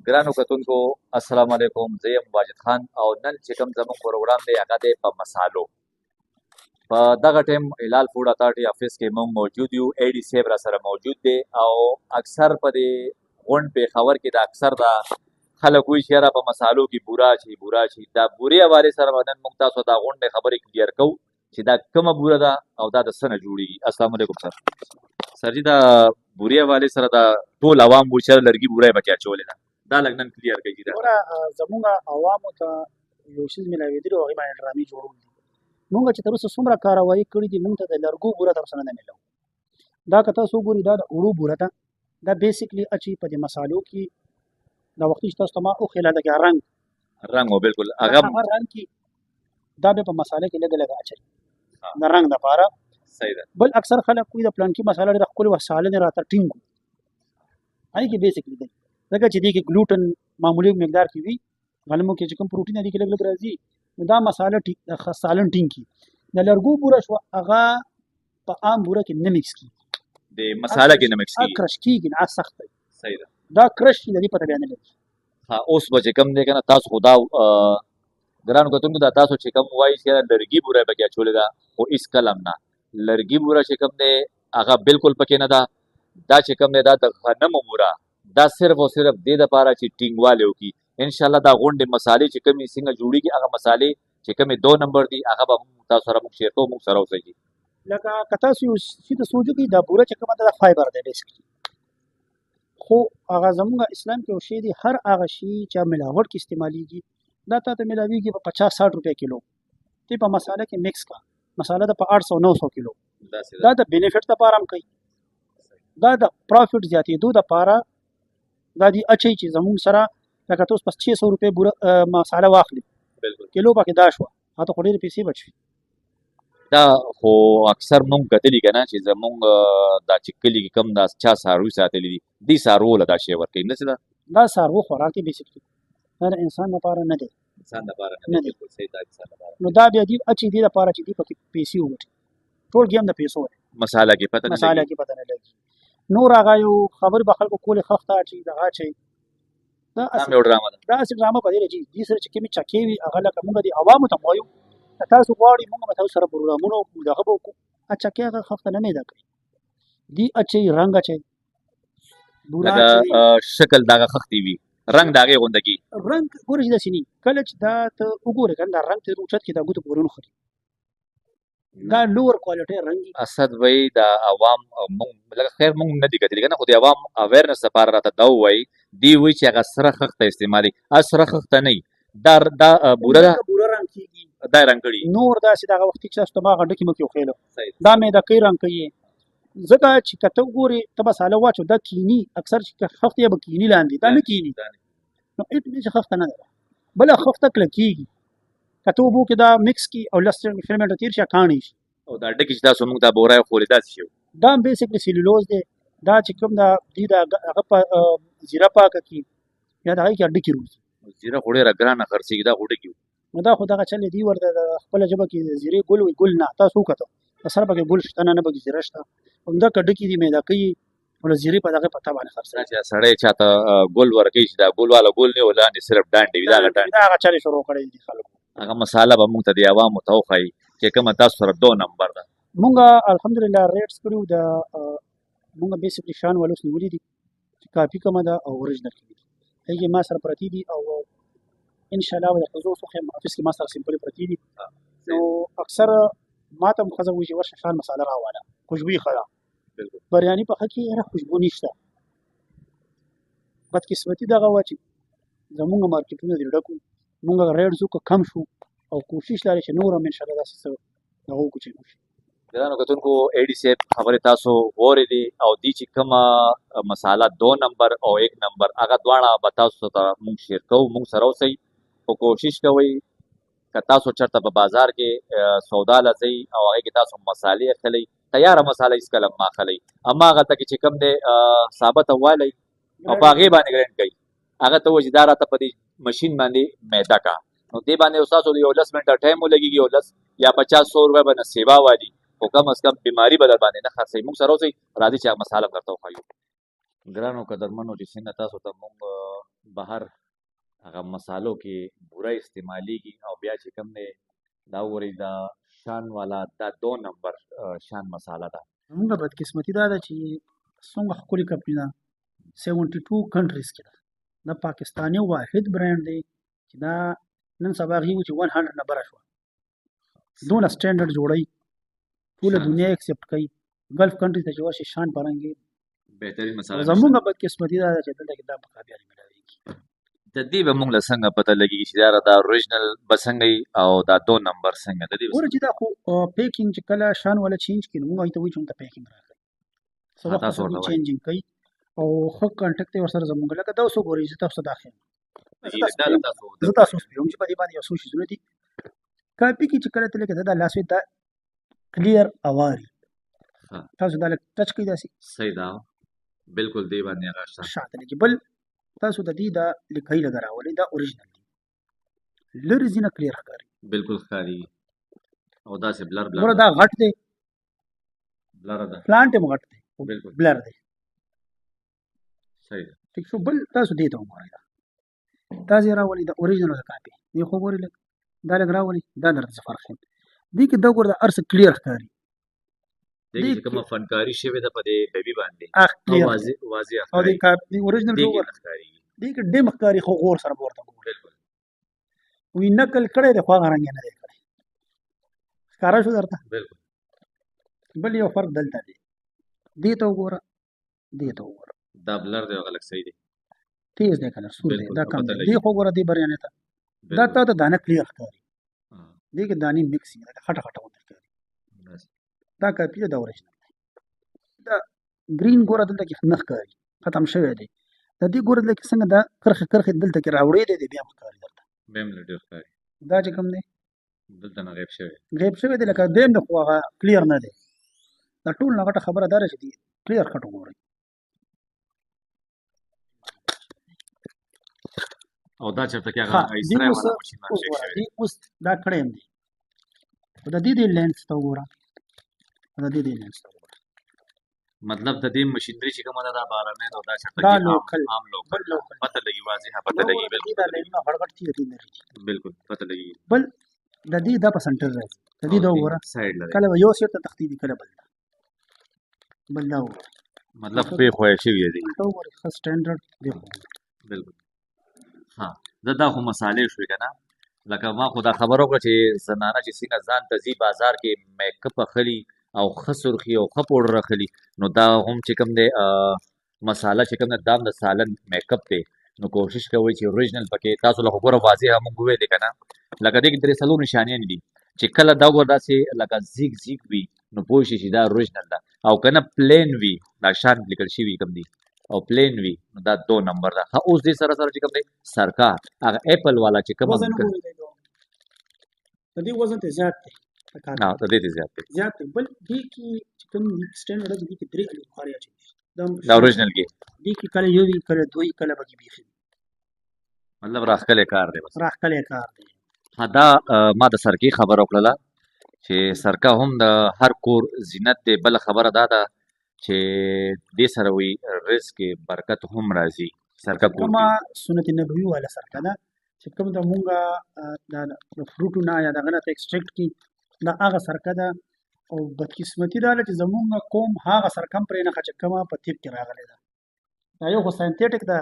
ګرانو کتونکو السلام علیکم. زه یم واجد خان او نن چې کوم زموږ پروګرام دی هغه دی په مسالو. په دغه ټیم هلال فوډ اتارټي افیس کې موږ موجود یو. ای ډي صاحب را سره موجود دی او اکثر په دې غونډ پېښور کې د اکثر د خلک وایي چې یاره په مسالو کې بوره اچوي بوره اچوي. دا بورې حوالې سره به نن موږ تاسو دا غونډې خبرې کلیر کوو چې دا کومه بوره ده او دا د څه نه جوړېږي. السلام علیکم سر. سر جي دا بورې حوالې سره دا ټول عوام وایي چې لرګي بوره یې پکې اچولې ده. دا لږ نن کلیر کوي. دا زموږ عوامو ته یو شیز میلاوېدلي او هغې باندې ډرامې جوړول دي. مونږ چې تر اوسه څومره کاروایي کړي دي مونږ ته د لرګو بوره تر اوسه نه ده میلاو. دا که تاسو وګورئ دا د اوړو بوره ده. دا بیسیکلي اچي په دې مسالو کې دا وختي چې تاسو ته ما وښیله لکه رنګ و بالکل هغه رنګ کې دا بیا په مساله کې لږه لږه اچوي د رنګ دپاره. صحیح ده. بل اکثر خلک وایي د پلانکي مساله ډېره ښکلې وه سالنې راته ټینګ وو. هغې کې بیسیکلي دی ځکه چې دې کې ګلوټن معمولي مقدار کې وي. غنمو کې چې کوم پروټین دي کې لږ لږ راځي نو دا مساله سالن ټینګ کړي. د لرګو بوره شوه هغه په عام بوره کې نه مکس کېږي. د مساله کې نه مکس کېږي. کرش کېږي نه سخت دی. صحیح ده. دا کرش چې د دې پته بیا نه لري. ها اوس به چې کوم دی که نه تاسو خو دا ګرانو کتونکو دا تاسو چې کوم وایي چې لرګي بوره یې پکې اچولې ده خو هېڅ کله هم نه. لرګي بوره چې کوم دی هغه بالکل پکې نه ده. دا چې کوم دی دا د غنمو بوره دا صرف او صرف دې دپاره چې ټینګوالی وکړي. انشاءالله دا غونډې مسالې چې کومې څنګه جوړېږي هغه مسالې چې کومې 2 نمبر دي هغه به موږ تاسو سره موږ شیر کوو موږ سره اوسئ. لکه که تاسو یو شي ته سوچ وکړئ دا بوره چې کومه ده دا فایبر دی بیسیکلي. خو هغه زموږ اسلام کې یو شی دی هر هغه شي چې ملاوټ کې استعمالیږي دا تا ته ملاویږي په 50-60 روپۍ کیلو. ته په مساله کې مکس کا مساله ده په 800-900 کیلو. دا د بینیفټ دپاره هم کوي. دا د پروفیټ زیاتېدو دپاره دا دی اچوي چې زموږ سره لکه تاسو په 600 روپۍ بوره مساله واخلي کیلو پکې دا شوه هغه ته خو ډېرې پیسې بچوي. دا خو اکثر مونږ کتلي که نه چې زمونږ دا چې کلي کې کوم دا چا څاروي ساتلي دي دې څاروو له دا شی ورکوي نه چې دا څاروو خوراک دی بیسیکلي. دا د انسان لپاره نه دی. انسان لپاره نه دی. بالکل صحیح. دا انسان لپاره نو دا بیا دې اچي دې لپاره چې دې پکې پیسې وګټي. ټول ګیم د پیسو دی. مساله کې پته نه مساله کې پته نه لګي. نور هغه یو خبرې به خلکو کولې خښته اچي دغه اچوي. دا یو ډرامه ده. دا هسې ډرامه په دې لګي دې سره چې کومې چکې وي هغه لکه مونږ دې عوامو ته وایو که تاسو غواړئ مونږ به تاسو سره پروګرامونه دغه به وکړو چکې هغه خښته نه میده کوي. دې اچوي رنګ اچوي بوره لکه شکل د هغه خښتې وي رنګ د هغې غونده کېږي. رنګ ګوره چې داسې نه کله چې دا ته وګورې که نه دا رنګ ته اوچت کړي دا ګوتو پورې ونښلي دا لوور کوالټۍ رنګ اسد وایي د عوام مونږ لکه خیر مونږ نه دي کتلي که نه خو د عوام اویرنس دپاره راته دا ووایي دی وایي چې هغه سره خښته استعمالي سره خښته نه وي دا بوره ده بوره رنګ کېږي دا یې رنګ کړي. نور داسې دغه وختي چې تاسو ته ما هغه ډکې مکې وښیلو دا معده کوي رنګ کوي ځکه چې که ته وګورې ته مساله واچو دا کیني اکثر چې خښته یې به کیني لاندې دا نه کیني نو اټ مینس چې خښته نه ده. بله خښته کله کېږي که ته اوبو کې دا مکس کړي او لس فلمنټه تېر شي کاڼی شي او دا ډکې چې تاسو مونږ ته بوره یې خورې داسې شي دا هم بیسیکلي سیلولوز دی. دا چې کوم دا دې د هغه په زیره پاکه کړي یا د هغې کې ډکې روزي. زیره خو ډېره ګرانه خرڅېږي دا خو ډکې نو دا خو دغه چل دی ورته د خپله ژبه کې زیرې ګل وي ګل نه تاسو وکتو په سره پکې ګل شته نه پکې زیره شته همدغه ډکې دي معده کوي او د زیرې په دغه پته باندې خرڅوي. چې سړی چاته ګل ورکوي چې دا ګل والا ګل نه وي لاندې صرف ډانډې وي دغه ډانډې دا هغه چلې شروع کړی دي خلکو. هغه مساله به مونږ ته د عوامو ته وښایي چې کومه تاسو سره 2 نمبر ده. مونږ الحمدلله ریټس کړي د مونږ بیسیکلي شان ولوس نیولي دي چې کاپي کومه ده او اوریجنل کومه دي هغې ما سره پرتې دي او انشاءالله به درته زه اوس وښیم افیس کې ما سره سمپلې پرتې دي. نو اکثر ما ته هم ښځه وایي چې ورشه شان مساله راواله خوشبویي ښه ده. بریاني پخه کې یاره خوشبو نشته. بدقسمتي دغه وه چې زمونږ مارکیټونه دې ډک وو مونږ ریټ ځو که کم شو او کوشش لري چې نور هم انشاءالله داسې څه دغه وکړو چې وشي. ګرانو کتونکو ای ډي صاحب خبرې تاسو اورېدې او دې چې کومه مساله 2 نمبر او 1 نمبر هغه دواړه به تاسو ته مونږ شیر کوو مونږ سره اوسئ خو کوشش کوئ که تاسو چېرته په بازار کې سودا لځئ او هغې کې تاسو مسالې اخلئ تیاره مساله هېڅکله هم مه اخلئ هماغه ته کې چې کوم دی ثابته والی او په هغې باندې ګرینډ کوئ هغه ته وایي چې دا راته په دې مشین باندې میده کا نو دې باندې ستاسو یو 10 منټه ټایم ولګېږي یو 10 یا 50-100 روپۍ به نه سیوا والي خو کم از کم بیماري به در باندې نه خرڅوي. موږ سره اوسئ راځئ چې هغه مساله هم درته وښایو. ګرانو قدرمنو چې څنګه تاسو ته موږ بهر هغه مسالو کې بوره استعمالیږي او بیا چې کوم دی دا وګورئ دا شان والا دا 2 نمبر شان مساله ده. زمونږ بدقسمتي دا ده چې څومره ښکلې کمپني ده 72 کنټریز کې ده دا پاکستاني واحد برانډ دی چې دا نن سبا هغې و چې 100 نه بره شوه دونه سټینډرډ جوړوي ټوله دنیا ایکسپټ کوي ګلف کنټریز ته چې ورشي شان پرنګي بهترین مساله زمونږ بدقسمتي دا ده چې دلته کې دا مقابله ملاویږي د دې به موږ له څنګه پته لګېږي چې دا اوریجنل به څنګه وي او دا 2 نمبر څنګه د دې به ګوره چې دا خو پیکینګ چې کله شان والا چینج کړي نو موږ هغې ته وایو چې موږ ته پیکینګ راکړئ څه وخت تاسو ورته دوی وایئ. چینجینګ کوي او ښه کانټیکټ یې ورسره زمونږ لکه دا اوس وګورئ زه تاسو ته دا ښیم زه تاسو سپیم چې په دې باندې یو څو شیزونه دي کاپي کې چې کله ته لکه دا لاس وي دا کلیر اواري ها. تاسو دا لږ ټچ کوئ داسې صحیح ده بالکل دې باندې هغه شته شاته لګي بل تاسو د دې دا لیکۍ لږ راولئ دا اوریجنل دي لرې ځینه کلیر ښکاري بالکل ښکاري او داسې بلر ګوره دا غټ دی بلر ده پلانټ هم غټ دی بالکل بلر دی صحیح ده ټیک شو بل تاسو دې ته وګورئ دا ځای راولئ د اوریجنل کاپي دې خو ګورئ لږ دا لږ راولئ دا درته څه فرق ښیم دې کې دا ګوره دا هر څه کلیر ښکاري دې کې چې کومه فنکاري شوې ده په دې بیبي باندې اخ کلیر واضح او دې کاپي اوریجنل دې شو کې ګوره نه ښکاري دې کې ډېم ښکاري خو غور سره ورته ګورئ بالکل وی نقل کړی دی خو هغه رنګ یې نه دی کړی ښکاره شو درته بالکل بل یو فرق دلته دی دې ته وګوره دې ته وګوره دا بلر دی او غلط صحیح دی تیز دی کلر سور دی بالکل، دا کم پته دی لګي. دې خو ګوره دې بریانې ته دا بالکل. تا ته دانه کلیر ښکاري ها، دې کې دانې مکس دي لکه خټه خټه غوندې ښکاري بس. دا کاپي دی دا اوریجنل دی دا ګرین ګوره دلته کې نه ښکاري ختم شوی دی د دې ګوره دلته کې څنګه دا کرښې کرښې دلته کې راوړی دی بیا هم ښکاري درته بیا هم له ډېر ښکاري دا چې کوم دی دلته نه غیب شوی غیب شوی دی لکه دیم دی خو هغه کلیر نه دی دا ټول نه غټه خبره دا ده چې دی کلیر خټ وګورئ او دا چېرته کې ها هغه دې ایسرای اوس والا ماشین اوس باندې ګوره شوی دې اوس دا کړی یم دی خو د دې لینس ته وګوره د دې لینس ته وګوره مطلب د دې مشینري چې کومه ده دا بهرنۍ ده او دا چېرته دا کې لوکل عام لوکل بل لوکل پته لګي واضحه پته لګي دې بالکل دا لینونه غړغړ تیرې لري بالکل پته لګي بل د دې دا په سنټر راځي د دې دا وګوره سایډ لري کله به یو سیټ ته تختی دي کله بل ته بل دا وګوره مطلب پرې خوښ شوی دی دا وګوره ښه سټانډرډ دی بالکل ها زه دا خو مسالې شوې که نه لکه ما خو دا خبره وکړه چې زنانه چې څنګه ځان ته ځي بازار کې میکپ اخلي او ښه سرخي او ښه پوډر اخلي نو دا هم چې کوم دی مساله چې کوم دی دا هم د سالن میکپ دی نو کوشش کوئ چې اوریجنل پکې تاسو له خو ګوره واضحه موږ وویلې که نه لکه دې کې درې څلور نشانیانې دي چې کله دا ګوره داسې لکه زیګ زیګ وي نو پوه شي چې دا اوریجنل ده او که نه پلین وي دا شان لیکل شوي کوم دي او پلین وي نو دا 2 نمبر ده ښه اوس دې سره سره چې کوم دی سرکار هغه اپل والا چې کومه وزن وګورئ د دې وزن ته زیات دی نه د دې زیات دی زیات دی بل دې کې چې کوم سټانډرډ دي کې درې بخاري اچي دا اوریجنل کې دې کې کله یو وي کله دوی کله بګي بیخي مطلب راخکلې کار دی بس راخکلې کار دی ها دا ما د سرکې خبره وکړله چې سرکه هم د هر کور زینت دی بله خبره دا ده چې دې سره وي رزق کې برکت هم راځي سرکه کور کومه کې سنت نبوي والا سرکه ده چې کوم د مونږه د فروټو نه یا دغه نه ته ایکسټریکټ کی دا هغه سرکه ده او بدقسمتي دا ده چې زمونږ قوم هغه سرکه هم پرې نه چې کومه په طب کې راغلی ده دا یو خو ساینتیټک ده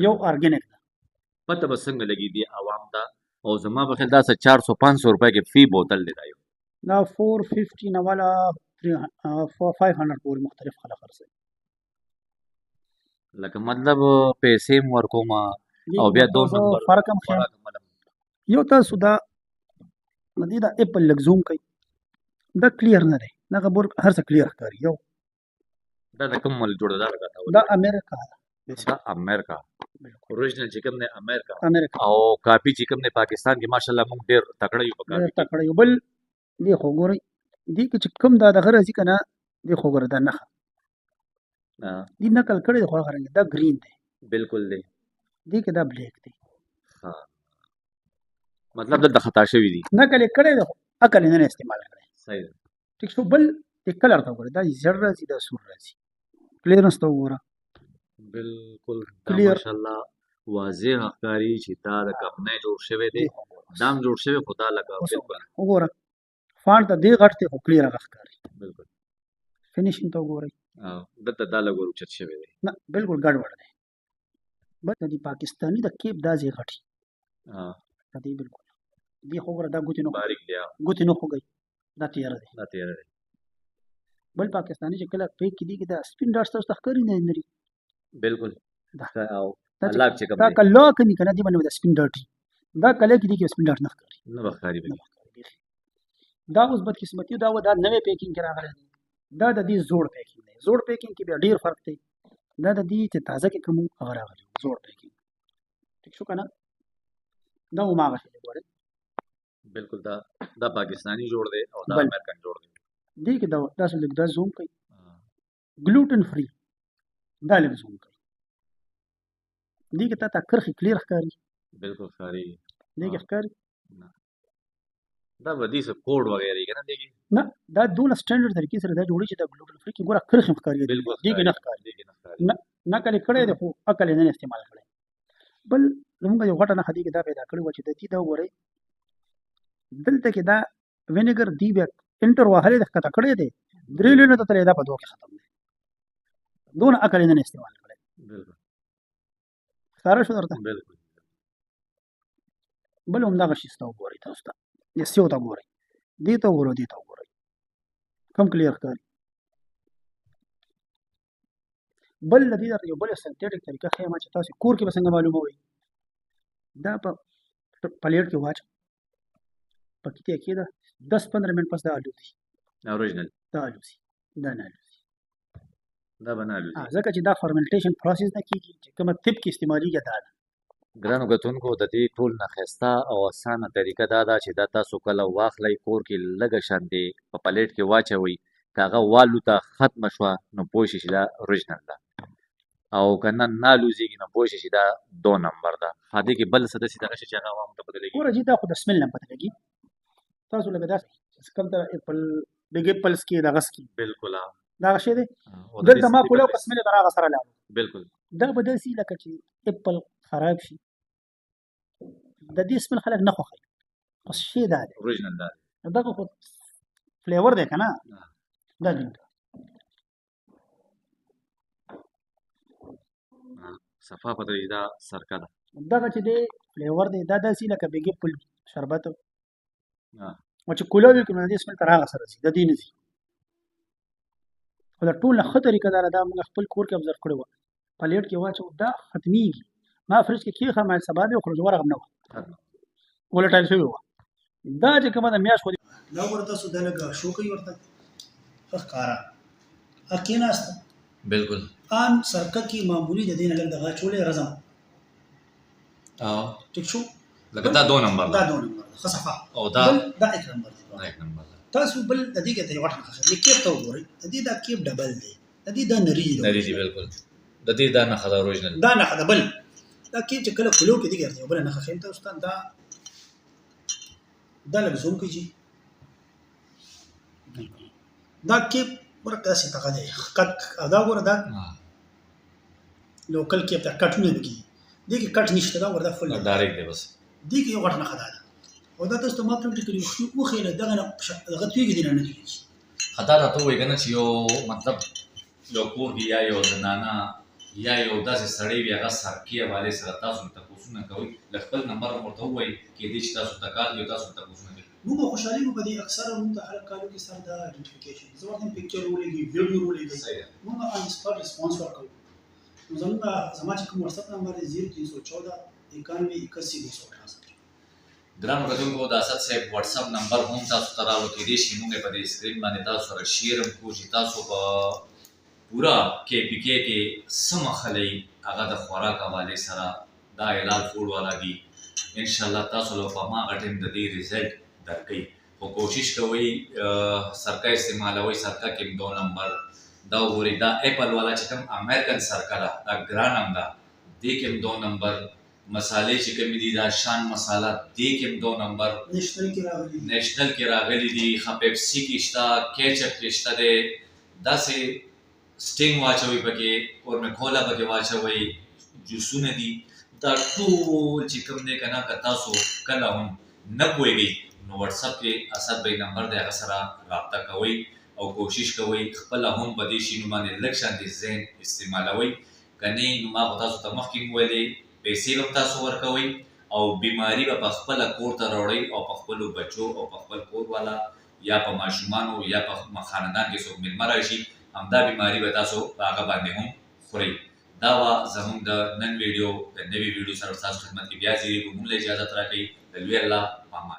یو ارګینک ده پته به څنګه لګي دی عوام ته او زما په خیال دا څه 400-500 روپۍ کې فی بوتل دی دا یو دا 450 نه والا 500 پورې مختلف خلک خرڅوي لکه مطلب پیسې هم ورکوم او بیا 2 نمبر فرق هم خیر یو تاسو دا د دې د اپل لږ زوم کوي دا کلیر نه دی دا خبر هر څه کلیر ښکاري یو دا د کوم ملک جوړه دا لګاته دا امریکا ده دا امریکا اوریجنل چې کوم دی امریکا امریکا او کاپی چې کوم دی پاکستان کې ماشاءالله موږ ډېر تکړه یو په کاپي ډېر تکړه یو بل دې خو ګورئ دې کې چې کوم دا دغه راځي که نه دې خو ګوره دا نښه دې نقل کړی دی خو هغه رنګ دا ګرین دی بالکل دی دې کې دا بلیک دی ها مطلب دلته خطا شوي دي نقل یې کړی دی خو عقل یې نه استعمال کړی صحیح ده ټیک شو بل دې کلر ته وګورئ دا زیړ راځي دا سور راځي کلیرنس ته وګوره بالکل دا Clear. ماشاءالله واضح ښکاري چې دا د کمپنۍ جوړ شوی دی دام جوړ شوی خو دا لکه بالکل وګوره فانټ ته دې غټ دی خو کلیر هغه ښکاري بالکل فینیشینګ ته وګورئ دلته دا لږ ور اوچت شوی دی نه بالکل ګډوډ دی بل د دې پاکستاني د کیپ دا ځای غټي د دې بالکل دې خو وګوره دا ګوتې نه باریک دی ګوتې نه خوږی دا تیاره دی دا تیاره دی بل پاکستاني چې کله پیک کې دي کې دا سپین ډاټ تاسو ته ښکاري نه لري بالکل دا او الله چې کوم دا کله کوي کنه دی باندې دا سپین ډاټ دا کله کې دي کې سپین ډاټ نه ښکاري نه بخاري به دا اوس بدقسمتي دا و دا نوې پیکینګ کې راغلی دی دا د دې زوړ پیکینګ دی زوړ پیکینګ کې بیا ډیر فرق دی دا د دې چې تازه کې کوم هغه راغلی زوړ پیکینګ ٹھیک شو کنه دا و ماغه شي ګوره بالکل دا پاکستانی جوړ دی او دا امریکن جوړ دی دې کې دا تاسو لږ دا زوم کوي ګلوټن فری دا لږ زوم کوي دې کې تا کرخي کلیر ښکاري بالکل ښکاري دې کې ښکاري دا ودی څه کوډ وغیرہ کنه دیږي نه دا دوله سټانډرډ طریقې سره دا جوړی چې دا ګلوټن فری کې ګوره کرخي ښکاري بالکل دې کې نه ښکاري نه کله کړی دی خو عقل نه استعمال کړی بل زموږ یو غټه نه خدي کې دا پیدا کړی و چې د دې دا وګورئ دلته کې دا وینیګر دی بیا انټر وهلې د ښکته کړی دی درې لینو ته تللی دا په دوه کې ختم دی دونه عقل نه استعمال کړی بالکل ښکاره شو درته بالکل بل همدغه شي ستا وګورئ تاسو ته سیو ته وګورئ دې ته وګورئ دې ته وګورئ کم کلیر ښکاري بل د دې یو بل سنتیټیک طریقه ښیم چې تاسو کور کې به څنګه معلوموئ دا په پلیټ کې واچو پکې ته کېده 10-15 منټ پس دا الوزي اوریجنل دا الوزي دا نه الوزي دا بنالو ځکه چې دا فرمنټیشن پروسس نه کیږي چې کومه طب کې استعمالېږي دا ده ګرانو کتونکو د دې ټول نه ښایسته او اسانه طریقه دا ده چې دا تاسو کله واخلئ کور کې لږه شانتې په پلیټ کې واچوئ که هغه والوته ختمه شوه نو پوه شئ چې دا اوریجنل ده او که نه الوزېږي نو پوه شئ چې دا 2 نمبر ده هدې کې بل څه داسې دغه شی چې هغه هم ته پته لګي ګوره جي دا خو د سمل نه پته لګي تاسو لکه داسې کوم ته اپل بګ اپلس کې دغه سکي بالکل دا شی دی دلته ما کوله په سمل درا غسر لاله بالکل دا به داسې لکه چې اپل خراب شي د دې سمل خلک نه خوښي خو شی دا دی اوریجنل ده دا خو فلیور دی کنه دا دی صفا پته دا سرکه ده دغه چې دی فلیور دی دا داسې لکه بګ اپل شربت او چې کوله وي کنه دې سمل تر هغه سره سي د دې نه سي خو دا ټول ښه طریقه دا موږ خپل کور کې ابزرو کړی و پلیټ کې واچو دا ختمیږي ما فریج کې کېښه ما سبا به وخورو ورغم نه و ولټایل شوی و دا چې کومه د میاشت خو دا ورته سو د لګه شو کوي ورته ښکارا اکیناست بالکل ان سرکه کې معمولی د دین لګ دغه چولې رزم ټیک شو لکه دا 2 نمبر دا 2 نمبر خصفه او دا 1 نمبر دی دا 1 نمبر تاسو بل د دې کې ته وټه خاصه د کیپ ته وګورئ د دې دا کیپ ډبل دی د دې دا نری دی بالکل د دې دا نه خدا اوریجنل دا نه خدا بل دا کیپ چې کله کلو کې دی ګرځي بل نه خیم ته استاد دا لږ زوم کوي دا کیپ ورته څه تاګه دی دا ګوره دا لوکل کیپ ته کټ نه دی دې کې کټ نشته دا ورته فل ډایرکټ دی بس دې کې یو غټ نه خدا ده او دا تاسو ما پریکټیکلی خو خېله دغه نه غتویږي دی نه کیږي خطا راته وای کنه چې یو مطلب یو کور کې یا یو زنانه یا یو داسې سړی وي هغه سرکې حوالې سره تاسو ته پوښتنه کوي د خپل نمبر ورته ووایي کېدای شي تاسو ته کار دی تاسو ته پوښتنه کوي موږ خوشحالي په دې اکثره موږ ته هر کالو کې سره دا آئیډنټیفیکیشن زه ورته پکچر ولېږي ویډیو ولېږي موږ ان سپاټ ریسپانس ورکوو زموږ چې کوم واتساپ نمبر دی 0314 91 ګرانو کتونکو د اسد صاحب واتساپ نمبر هم تاسو ته راوړو کېدای شي موږ په دې سکرین باندې تاسو سره شیر هم کوو چې تاسو په پورا KPK کې سم خلای هغه د خوراک حواله سره دا هلال فوډ والا دي ان شاء الله تاسو له په ما غټم د دې ریزلټ درکې او کوشش کوئ سرکه استعمالوي سرکه کې 2 نمبر دا وګورئ دا اپل والا چې کوم امریکن سرکه دا ګران هم دا دې کې 2 نمبر مسالې چې کوم دي دا شان مساله دې کې 2 نمبر نېشنل کې راغلي دي خپپسي کې شتا کېچپ کې شتا ده داسې سټینګ واچوي پکې اور مې کولا پکې واچوي جوسونه دي دا ټول چې کوم دی که نه که تاسو کله هم نه پوهېږئ نو وټساپ کې اسد بھائی نمبر دی هغه سره رابطه کوئ او کوشش کوئ خپله هم په دې شیانو باندې لږ شانتې ذهن استعمالوئ که نه نو ما خو تاسو ته مخکې هم ویلې پیسې به تاسو ورکوئ او بیماري به په خپله کور ته راوړئ او په خپلو بچو او په خپل کور والا یا په ماشومانو یا په خاندان کې څوک مېلمه راشي همدا بیماري به تاسو په هغه باندې هم خورئ. دا وه زموږ د نن ویډیو د نوي ویډیو سره ستاسو خدمت کې بیا حاضرېږو. موږ له اجازت راکوئ د لوی الله